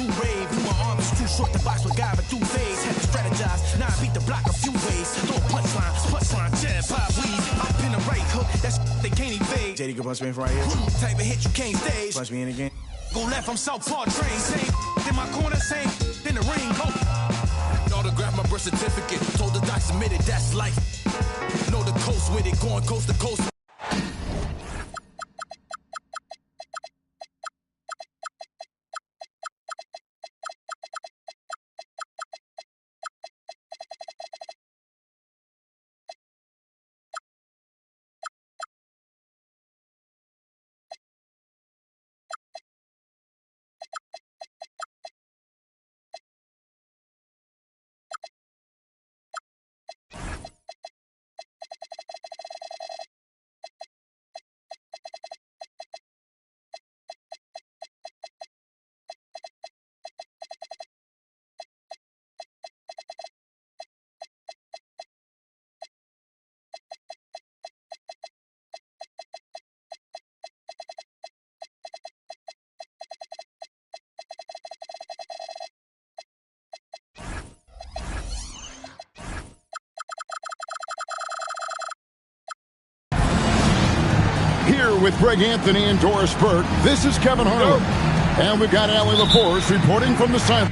too rave. Knew my arm was too short to box with guy, but through phase. Had to strategize. Now I beat the block a few ways. Throw a punchline, jab, pop, weave. I pin a right hook, that's they can't evade. JD can punch me in from right here. Type of hit you can't stage. Punch me in again. Go left, I'm Southpaw train. Same in my corner, same in the ring. Go. Autograph my birth certificate. Told the doc submitted, that's life. Know the coast with it, going coast to coast. Here with Greg Anthony and Doris Burke, this is Kevin Harlan. And we've got Allie LaForce reporting from the side.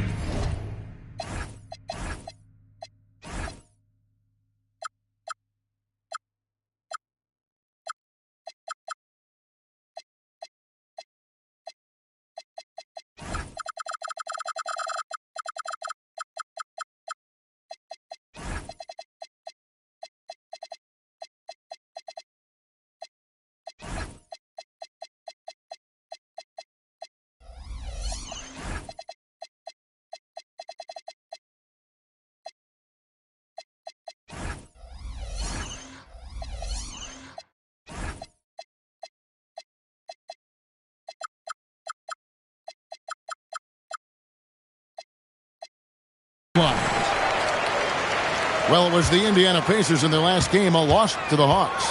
Well, it was the Indiana Pacers in their last game, a loss to the Hawks.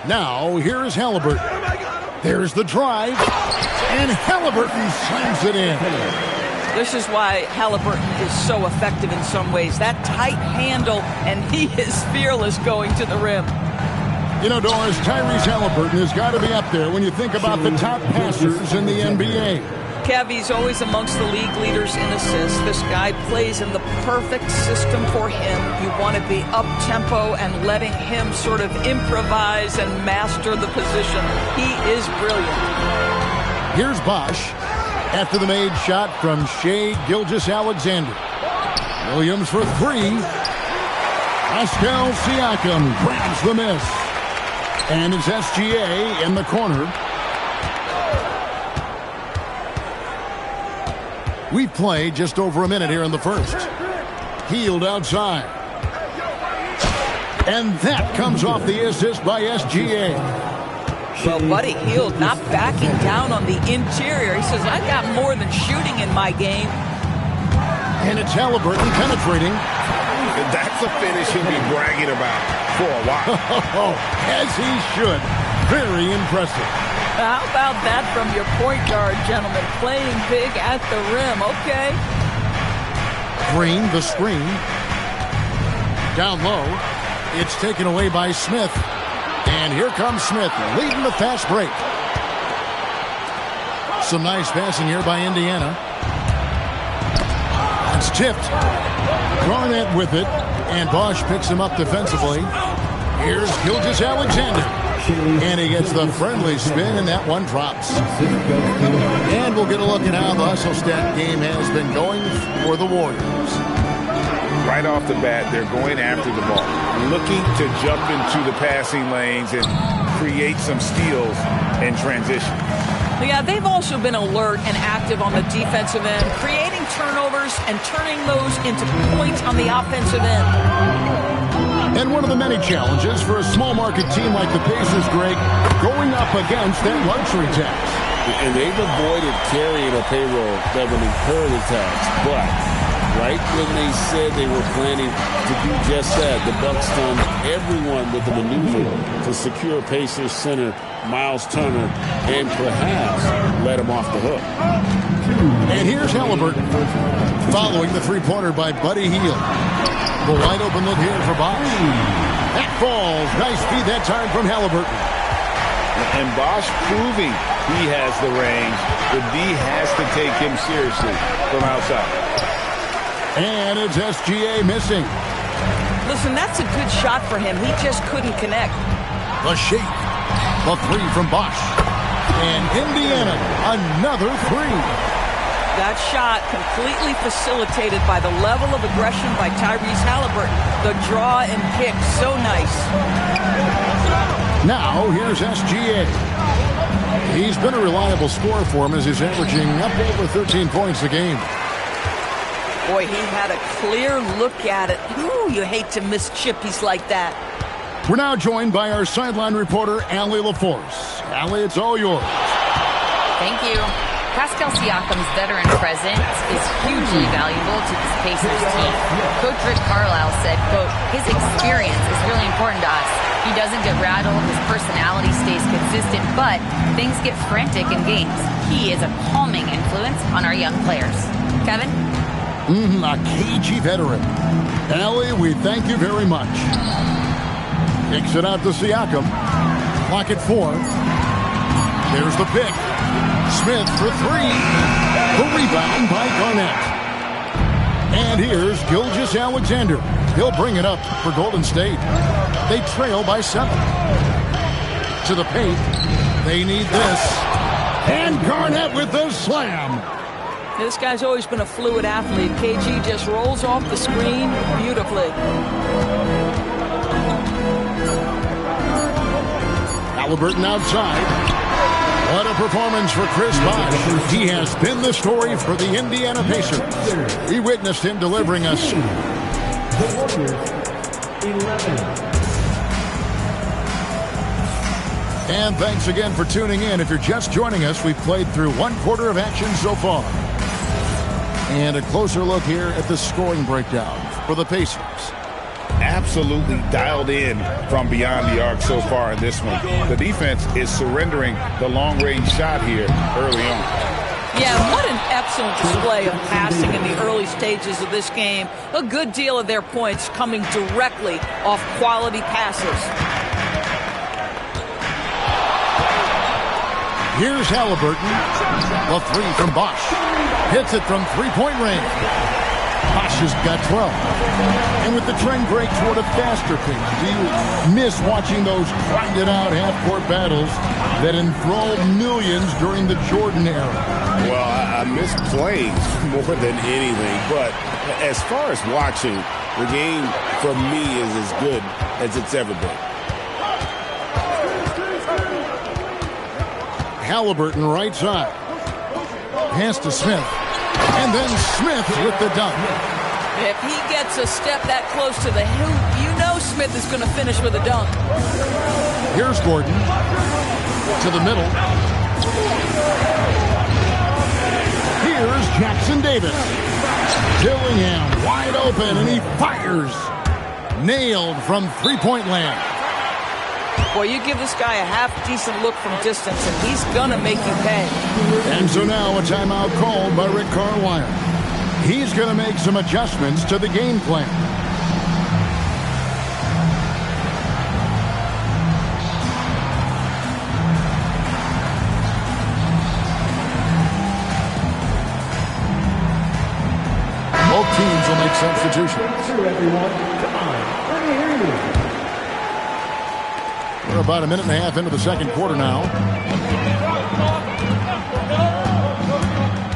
Now, here is Halliburton. There's the drive, and Halliburton slams it in. This is why Halliburton is so effective in some ways. That tight handle, and he is fearless going to the rim. You know, Doris, Tyrese Halliburton has got to be up there when you think about the top passers in the NBA. Kev, he's always amongst the league leaders in assists. This guy plays in the perfect system for him. You want to be up-tempo and letting him sort of improvise and master the position. He is brilliant. Here's Bosch after the made shot from Shai Gilgeous-Alexander. Williams for three. Pascal Siakam grabs the miss. And it's SGA in the corner. We've played just over a minute here in the first. Hield outside. And that comes off the assist by SGA. Well, Buddy Hield not backing down on the interior. He says, I've got more than shooting in my game. And it's Halliburton penetrating. That's a finish he'll be bragging about for a while. As he should. Very impressive. How about that from your point guard, gentlemen? Playing big at the rim. Okay. Green, the screen. Down low. It's taken away by Smith. And here comes Smith, leading the fast break. Some nice passing here by Indiana. It's tipped. Garnett with it. And Bosch picks him up defensively. Here's Gilgeous-Alexander. And he gets the friendly spin, and that one drops. And we'll get a look at how the hustle stat game has been going for the Warriors. Right off the bat, they're going after the ball, looking to jump into the passing lanes and create some steals in transition. Yeah, they've also been alert and active on the defensive end, creating turnovers and turning those into points on the offensive end. And one of the many challenges for a small market team like the Pacers, Greg, going up against that luxury tax. And they've avoided carrying a payroll that would incur the tax, but right when they said they were planning to do just that. The Bucks done everyone with the maneuver to secure Pacers center Miles Turner and perhaps let him off the hook. And here's Halliburton following the three-pointer by Buddy Hield. The wide open look here for Bosch. That falls. Nice feed that time from Halliburton. And Bosch proving he has the range. The D has to take him seriously from outside. And it's SGA missing. Listen, that's a good shot for him. He just couldn't connect. The shake. The three from Bosch. And Indiana, another three. That shot completely facilitated by the level of aggression by Tyrese Halliburton. The draw and kick, so nice. Now, here's SGA. He's been a reliable scorer for him as he's averaging up over 13 points a game. Boy, he had a clear look at it. Ooh, you hate to miss chippies like that. We're now joined by our sideline reporter, Allie LaForce. Allie, it's all yours. Thank you. Pascal Siakam's veteran presence is hugely valuable to this Pacers team. Coach Rick Carlisle said, quote, his experience is really important to us. He doesn't get rattled, his personality stays consistent, but things get frantic in games. He is a calming influence on our young players. Kevin? A cagey veteran. Allie, we thank you very much. Kicks it out to Siakam. Clock at 4. There's the pick. Smith for three. The rebound by Garnett. And here's Gilgeous-Alexander. He'll bring it up for Golden State. They trail by 7. To the paint. They need this. And Garnett with the slam. This guy's always been a fluid athlete. KG just rolls off the screen beautifully. Halliburton outside. What a performance for Chris Bosh. He has been the story for the Indiana Pacers. We witnessed him delivering us. And thanks again for tuning in. If you're just joining us, we've played through one quarter of action so far. And a closer look here at the scoring breakdown for the Pacers. Absolutely dialed in from beyond the arc so far in this one. The defense is surrendering the long-range shot here early on. Yeah, what an excellent display of passing in the early stages of this game. A good deal of their points coming directly off quality passes. Here's Halliburton. The three from Bosch. Hits it from three-point range. Bosch has got 12. And with the trend break toward a faster pace, do you miss watching those grinded-out half-court battles that enthralled millions during the Jordan era? Well, I miss playing more than anything. But as far as watching, the game for me is as good as it's ever been. Halliburton right side. Pass to Smith. And then Smith with the dunk. If he gets a step that close to the hoop, you know Smith is going to finish with a dunk. Here's Gordon. To the middle. Here's Jackson Davis. Dillingham wide open, and he fires. Nailed from three-point land. Boy, you give this guy a half-decent look from distance, and he's going to make you pay. And so now a timeout called by Rick Carlisle. He's going to make some adjustments to the game plan. Both teams will make substitutions. We're about a minute and a half into the second quarter now.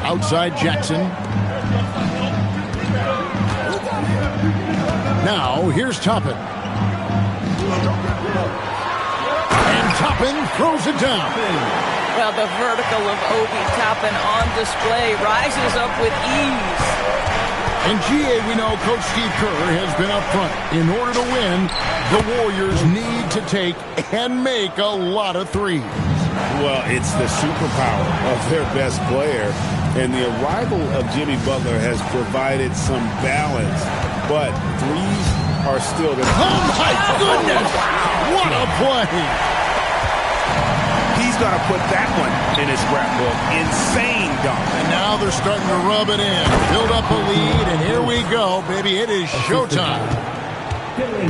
Outside Jackson. Now here's Toppin. And Toppin throws it down. Well, the vertical of Obi Toppin on display rises up with ease. In GA, we know Coach Steve Kerr has been up front. In order to win, the Warriors need to take and make a lot of threes. Well, it's the superpower of their best player. And the arrival of Jimmy Butler has provided some balance. But threes are still the... Oh, my goodness! What a play! He's going to put that one in his scrapbook. Insane dunk. And now they're starting to rub it in. Build up a lead, and here we go, baby. It is showtime.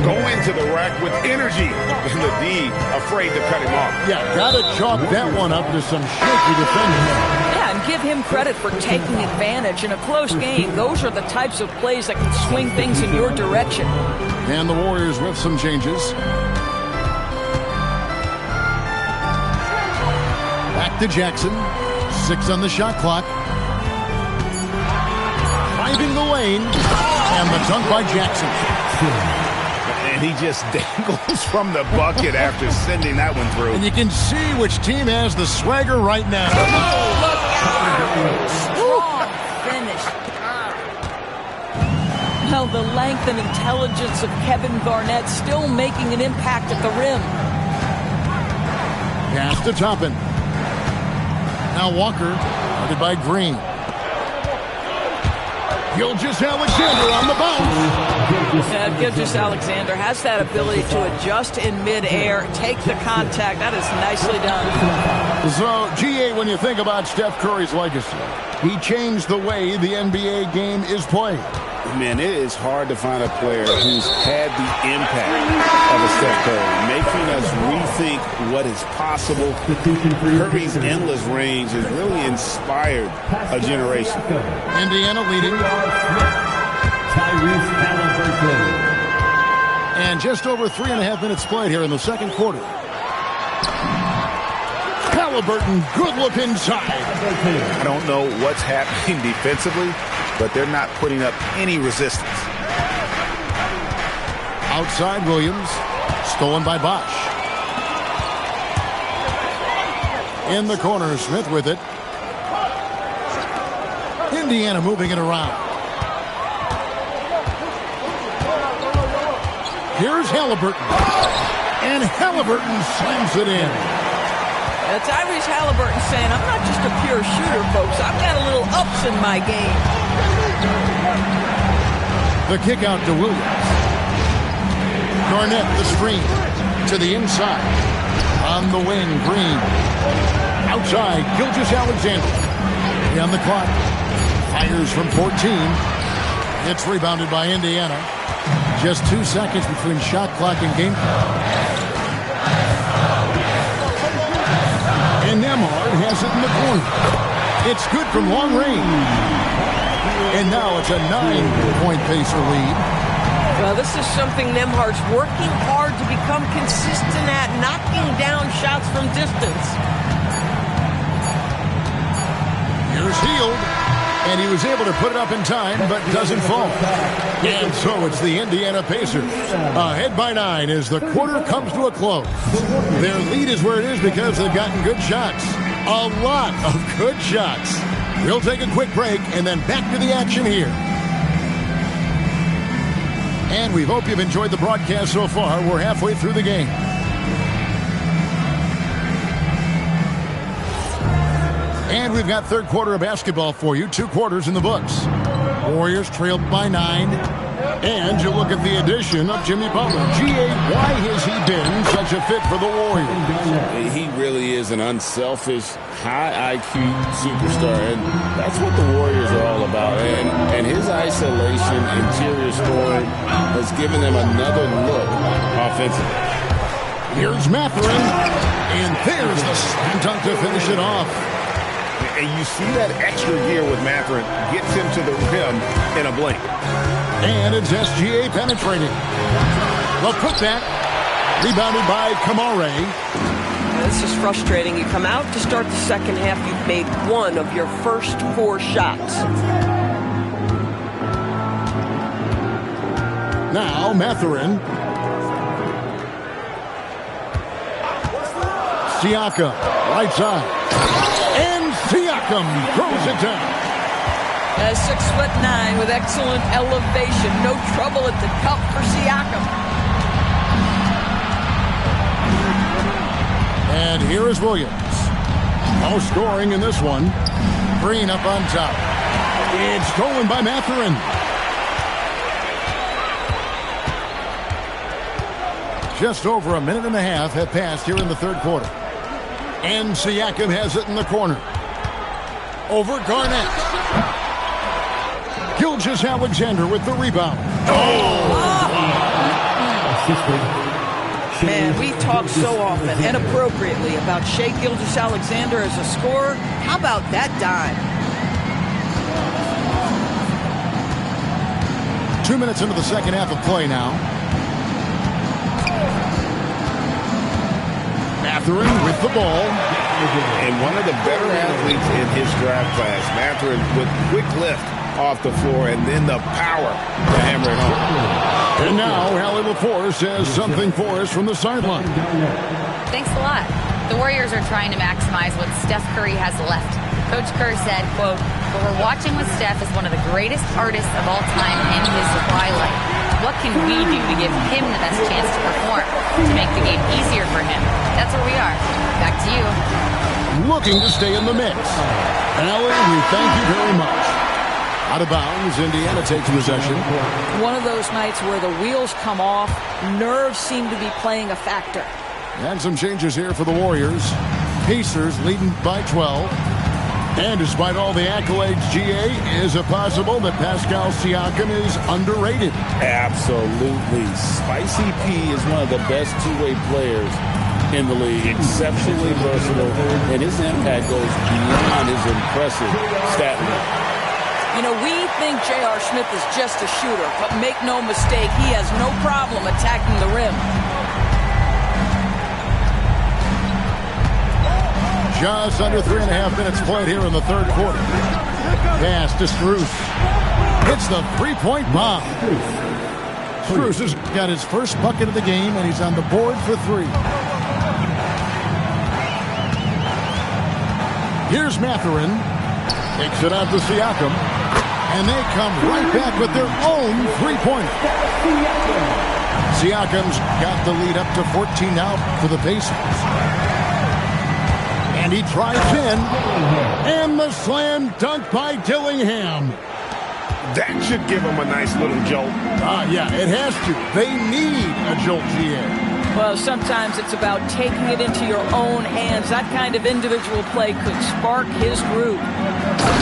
Going to the rack with energy. And the D afraid to cut him off. Yeah, got to chalk that one up to some shaky defending. Yeah, and give him credit for taking advantage in a close game. Those are the types of plays that can swing things in your direction. And the Warriors with some changes. Back to Jackson. 6 on the shot clock. Driving the lane. And the dunk by Jackson. And he just dangles from the bucket after sending that one through. And you can see which team has the swagger right now. Strong finish. Now the length and intelligence of Kevin Garnett still making an impact at the rim. Pass to Toppin. Now Walker, guarded by Green. Gilgeous-Alexander on the bounce. Yeah, Gilgeous-Alexander has that ability to adjust in midair, take the contact. That is nicely done. So, GA, when you think about Steph Curry's legacy, he changed the way the NBA game is played. Man, it is hard to find a player who's had the impact of a Steph Curry, making us rethink what is possible. Curry's endless range has really inspired a generation. Indiana leading. And just over 3.5 minutes played here in the second quarter. Halliburton, good look inside. I don't know what's happening defensively, but they're not putting up any resistance. Outside Williams, stolen by Bosch. In the corner, Smith with it. Indiana moving it around. Here's Halliburton. And Halliburton slams it in. Tyrese Halliburton saying, I'm not just a pure shooter, folks. I've got a little ups in my game. The kick out to Williams. Garnett, the screen. To the inside. On the wing, Green. Outside, Gilgeous-Alexander. On the clock. Fires from 14. It's rebounded by Indiana. Just 2 seconds between shot clock and game clock. And Nembhard has it in the corner. It's good from long range. And now it's a 9-point Pacer lead. Well, this is something Nembhard's working hard to become consistent at, knocking down shots from distance. Here's Hield. And he was able to put it up in time, but doesn't fall. And so it's the Indiana Pacers ahead by 9 as the quarter comes to a close. Their lead is where it is because they've gotten good shots. A lot of good shots. We'll take a quick break and then back to the action here. And we hope you've enjoyed the broadcast so far. We're halfway through the game. And we've got third quarter of basketball for you. 2 quarters in the books. Warriors trailed by 9. And you look at the addition of Jimmy Butler. G.A., why has he been such a fit for the Warriors? He really is an unselfish, high IQ superstar, and that's what the Warriors are all about. And his isolation, interior scoring has given them another look offensively. Here's Mathurin. And there's the slam dunk to finish it off. And you see that extra gear with Mathurin gets him to the rim in a blink. And it's SGA penetrating. Well, put that. Rebounded by Kamare. This is frustrating. You come out to start the second half, you've made 1 of your first 4 shots. Now Mathurin. Siakam, right side. And Siakam throws it down. 6'9" with excellent elevation. No trouble at the cup for Siakam. And here is Williams. No scoring in this one. Green up on top. It's stolen by Mathurin. Just over a minute and a half have passed here in the third quarter. And Siakam has it in the corner. Over Garnett. Gilgeous-Alexander with the rebound. Man, we talk so often and appropriately about Shai Gilgeous-Alexander as a scorer. How about that dime? 2 minutes into the second half of play now. Mathurin with the ball. And one of the better athletes in his draft class, Mathurin, with quick lift off the floor and then the power to hammer it home. And now HAL1 says something for us from the sideline. Thanks a lot. The Warriors are trying to maximize what Steph Curry has left. Coach Kerr said, quote, "What we're watching with Steph is one of the greatest artists of all time in his twilight. What can we do to give him the best chance to perform, to make the game easier for him?" That's where we are. Back to you. Looking to stay in the mix. Allie, we thank you very much. Out of bounds, Indiana takes possession. One of those nights where the wheels come off, nerves seem to be playing a factor. And some changes here for the Warriors. Pacers leading by 12. And despite all the accolades, GA, is it possible that Pascal Siakam is underrated? Absolutely. Spicy P is one of the best two-way players in the league. Exceptionally versatile, and his impact goes beyond his impressive stat line. You know, we think J.R. Smith is just a shooter, but make no mistake, he has no problem attacking the rim. Just under 3.5 minutes played here in the third quarter. Pass to Strus. Hits the three-point bomb. Strus has got his first bucket of the game, and he's on the board for three. Here's Mathurin. Takes it out to Siakam. And they come right back with their own three-pointer. Siakam's got the lead up to 14 now for the Pacers. And he drives in. And the slam dunk by Dillingham. That should give him a nice little jolt. Yeah, it has to. They need a jolt, GA. Well, sometimes it's about taking it into your own hands. That kind of individual play could spark his groove.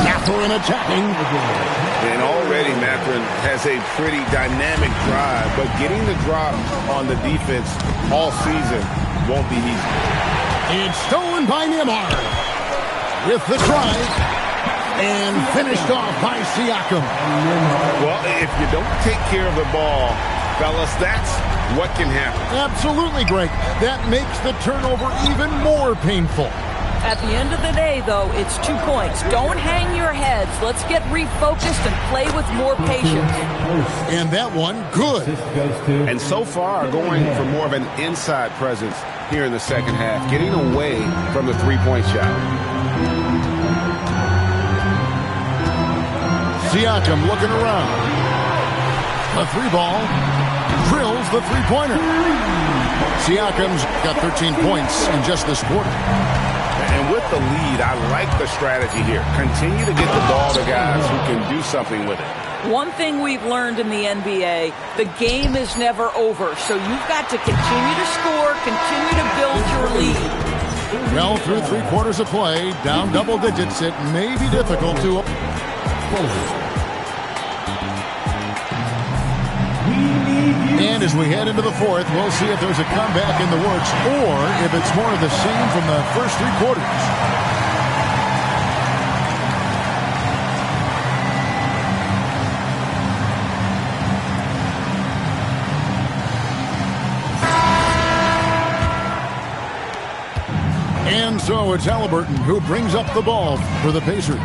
Mathurin attacking. And already Mathurin has a pretty dynamic drive, but getting the drop on the defense all season won't be easy. It's stolen by Neymar with the drive and finished off by Siakam. Well, if you don't take care of the ball, fellas, that's what can happen. Absolutely, Greg. That makes the turnover even more painful. At the end of the day, though, it's 2 points. Don't hang your heads. Let's get refocused and play with more patience. And that one, good. And so far, going for more of an inside presence here in the second half, getting away from the three-point shot. Siakam looking around. The three ball. Drills the three-pointer. Siakam's got 13 points in just this quarter. And with the lead, I like the strategy here. Continue to get the ball to guys who can do something with it. One thing we've learned in the NBA, the game is never over. So you've got to continue to score, continue to build your lead. Well, through 3 quarters of play, down double digits, it may be difficult to... And as we head into the fourth, we'll see if there's a comeback in the works or if it's more of the same from the first 3 quarters. And so it's Halliburton who brings up the ball for the Pacers.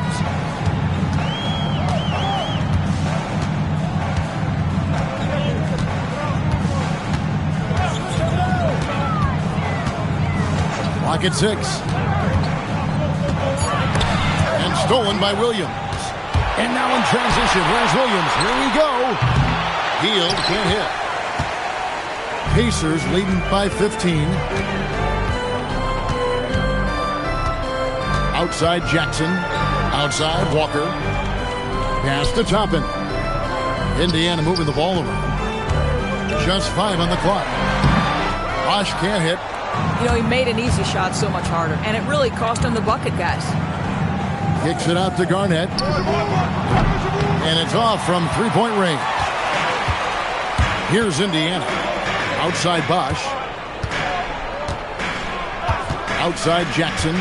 Clock at 6. And stolen by Williams. And now in transition, here's Williams. Here we go. Hield can't hit. Pacers leading by 15. Outside Jackson. Outside Walker. Pass to Toppin. Indiana moving the ball around. Just 5 on the clock. Bosch can't hit. You know, he made an easy shot so much harder, and it really cost him the bucket, guys. Kicks it out to Garnett. And it's off from three-point range. Here's Indiana. Outside Bosch. Outside Jackson.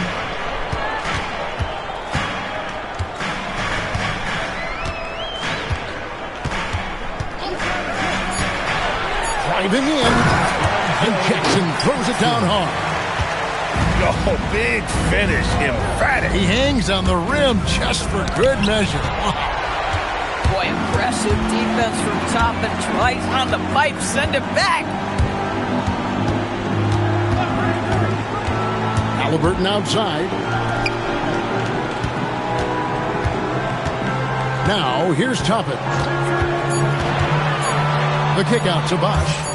Driving in. And Jackson throws it down hard. Oh, big finish. Emphatic. He hangs on the rim just for good measure. Boy, impressive defense from Toppin. Tries on the pipe, send it back. Halliburton outside. Now, here's Toppin. The kick out to Bosch.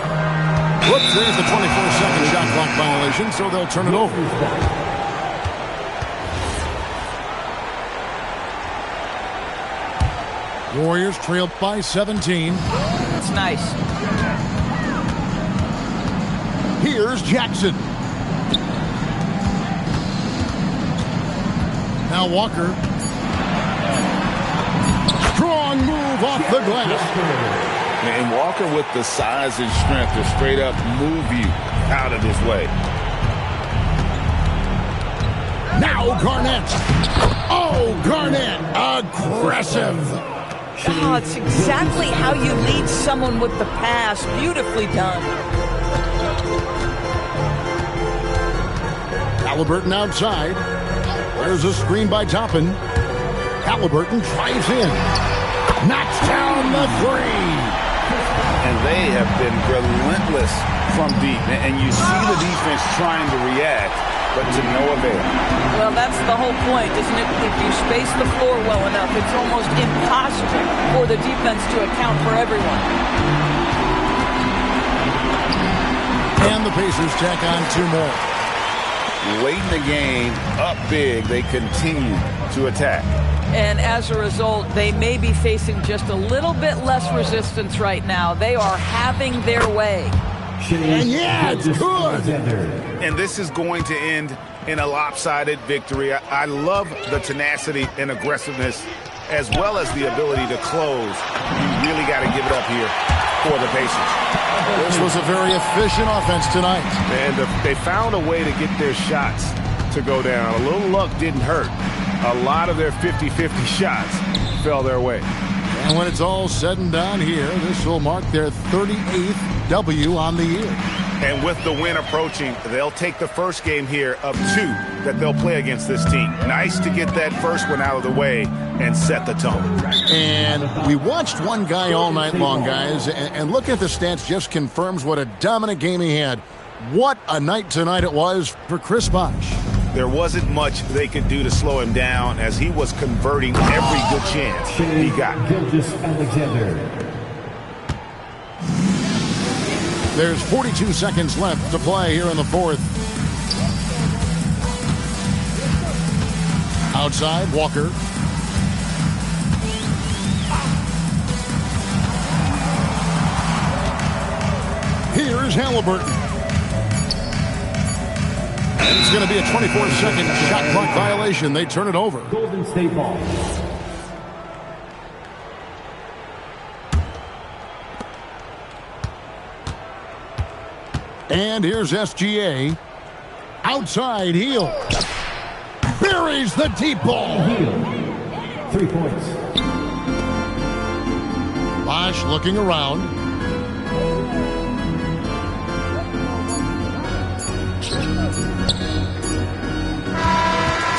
Whoops, there's the 24-second shot clock violation, so they'll turn it over. Warriors trailed by 17. It's nice. Here's Jackson. Now Walker. Strong move off the glass. And Walker with the size and strength to straight up move you out of his way. Now Garnett. Oh, Garnett. Aggressive. Oh, it's exactly how you lead someone with the pass. Beautifully done. Halliburton outside. There's a screen by Toppin. Halliburton drives in. Knocks down the three. And they have been relentless from deep. And you see the defense trying to react, but to no avail. Well, that's the whole point, isn't it? If you space the floor well enough, it's almost impossible for the defense to account for everyone. And the Pacers tack on 2 more. Late in the game, up big, they continue to attack. And as a result, they may be facing just a little bit less resistance right now. They are having their way. And yeah, it's good. And this is going to end in a lopsided victory. I love the tenacity and aggressiveness as well as the ability to close. You really got to give it up here for the Pacers. This was a very efficient offense tonight. And they found a way to get their shots to go down. A little luck didn't hurt. A lot of their 50-50 shots fell their way. And when it's all said and done here, this will mark their 38th W on the year. And with the win approaching, they'll take the first game here of 2 that they'll play against this team. Nice to get that first one out of the way and set the tone. And we watched one guy all night long, guys, and looking at the stats just confirms what a dominant game he had. What a night tonight it was for Chris Bosh. There wasn't much they could do to slow him down as he was converting every good chance he got. There's 42 seconds left to play here in the fourth. Outside, Walker. Here's Halliburton. And it's going to be a 24-second shot clock violation. They turn it over. Golden State ball. And here's SGA. Outside, Heel. Buries the deep ball. Heel. 3 points. Bosh looking around.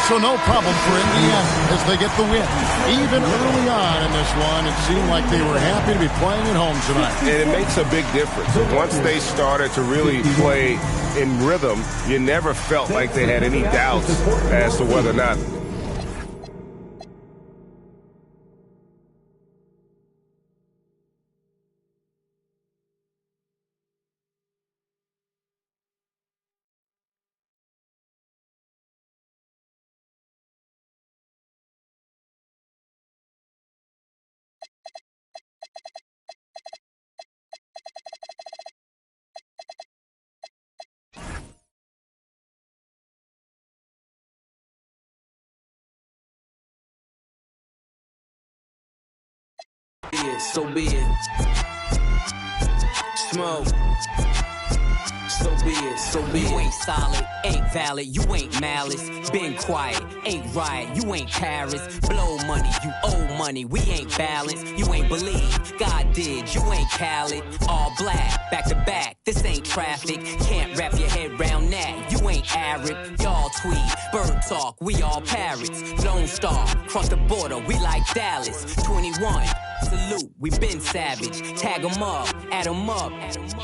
So no problem for Indiana as they get the win. Even early on in this one, it seemed like they were happy to be playing at home tonight. And it makes a big difference. Once they started to really play in rhythm, you never felt like they had any doubts as to whether or not So be it. Smoke. So be it, so be it. You ain't solid, ain't valid, you ain't malice. Been quiet, ain't riot, you ain't Paris. Blow money, you owe money, we ain't balanced. You ain't believe, God did, you ain't Khaled. All black, back to back, this ain't traffic. Can't wrap your head round that, you ain't Arab. Y'all tweet, bird talk, we all parrots. Lone Star, cross the border, we like Dallas. 21. Salute, we been savage. Tag 'em up, add 'em up.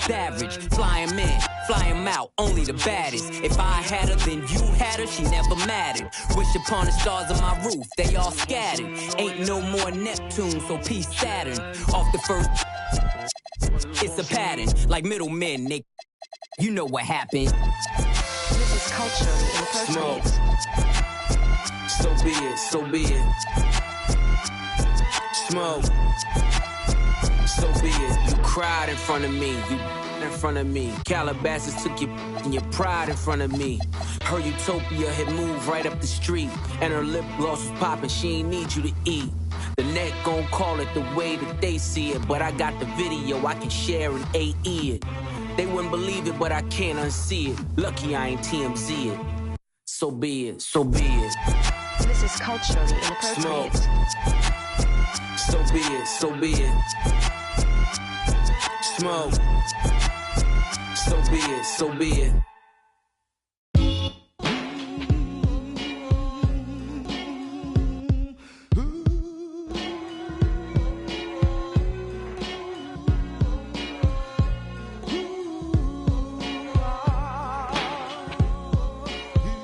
Average, fly 'em in, fly 'em out, only the baddest. If I had her, then you had her, she never mattered. Wish upon the stars on my roof, they all scattered. Ain't no more Neptune, so peace Saturn. Off the first, it's a pattern, like middlemen, Nick. You know what happened. This is culture inappropriate. So be it, so be it. Smoke. So be it. You cried in front of me. You in front of me. Calabasas took your pride in front of me. Her utopia had moved right up the street, and her lip gloss was popping. She ain't need you to eat. The net gon' call it the way that they see it, but I got the video I can share and AE it. They wouldn't believe it, but I can't unsee it. Lucky I ain't TMZ it. So be it. So be it. This is culturally inappropriate. Smoke. So be it, so be it. Smoke. So be it, so be it.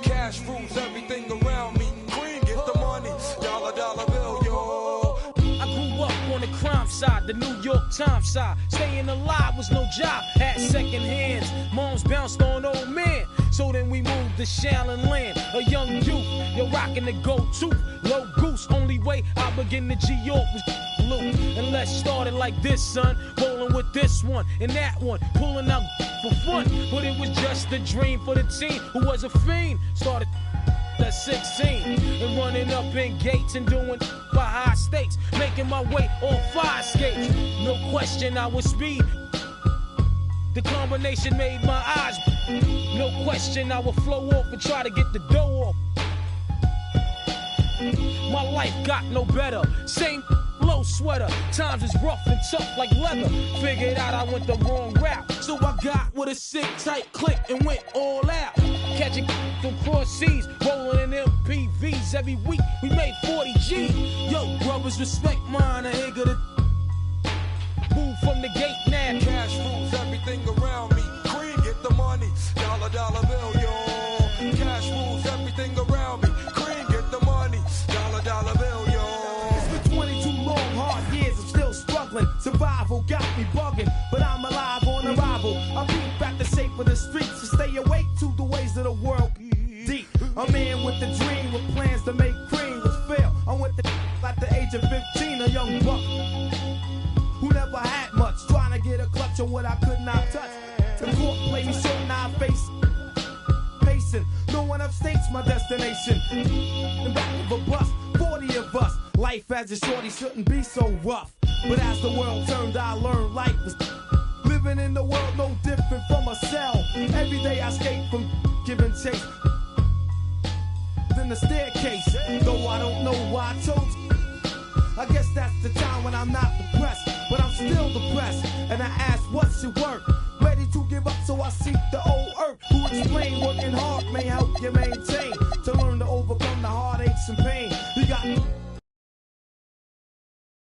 Cash rules everything around me. Cream, get the money. Dollar, dollar bill, yo. I grew up on the crime side, the New York Times side. Staying alive was no job, had second hands. Moms bounced on old men. So then we moved to Shaolin Land, a young youth. You're rocking the go-to, low goose. Only way I begin to G-York was loot. And let's start it like this, son. Rolling with this one and that one, pulling out for fun. But it was just a dream for the team who was a fiend. Started at 16 and running up in gates and doing by high stakes, making my way on fire skates. No question I was speed. The combination made my eyes. No question I would flow off and try to get the dough off. My life got no better. Same low sweater. Times is rough and tough like leather. Figured out I went the wrong route. So I got with a sick tight click and went all out. Catching from cross seas, rolling in MPVs. Every week we made 40 G. Yo, brothers, respect mine. I ain't gonna move from the gate now. Cash rules everything around me. Cream, get the money. Dollar, dollar bill, yo. Cash rules everything around me. Cream, get the money. Dollar, dollar bill, yo. It's been 22 long, hard years. I'm still struggling. Survival got me bugging, but I'm alive on arrival. I beat back the shape of the streets to stay awake to the ways of the world. Deep, a man with a dream, with plans to make cream was fail. I went to at the age of 15, a young buck who never had much, trying to get a clutch on what I could not touch. The court played me so now I face pacing. No one upstates my destination. The back of a bus, 40 of us. Life as a shorty shouldn't be so rough. But as the world turned, I learned life was living in the world no different from a cell. Every day I escape from giving chase. Then the staircase, though I don't know why I chose. I guess that's the time when I'm not depressed, but I'm still depressed. And I ask, what's your work? Ready to give up, so I seek the old earth, who explain working hard may help you maintain.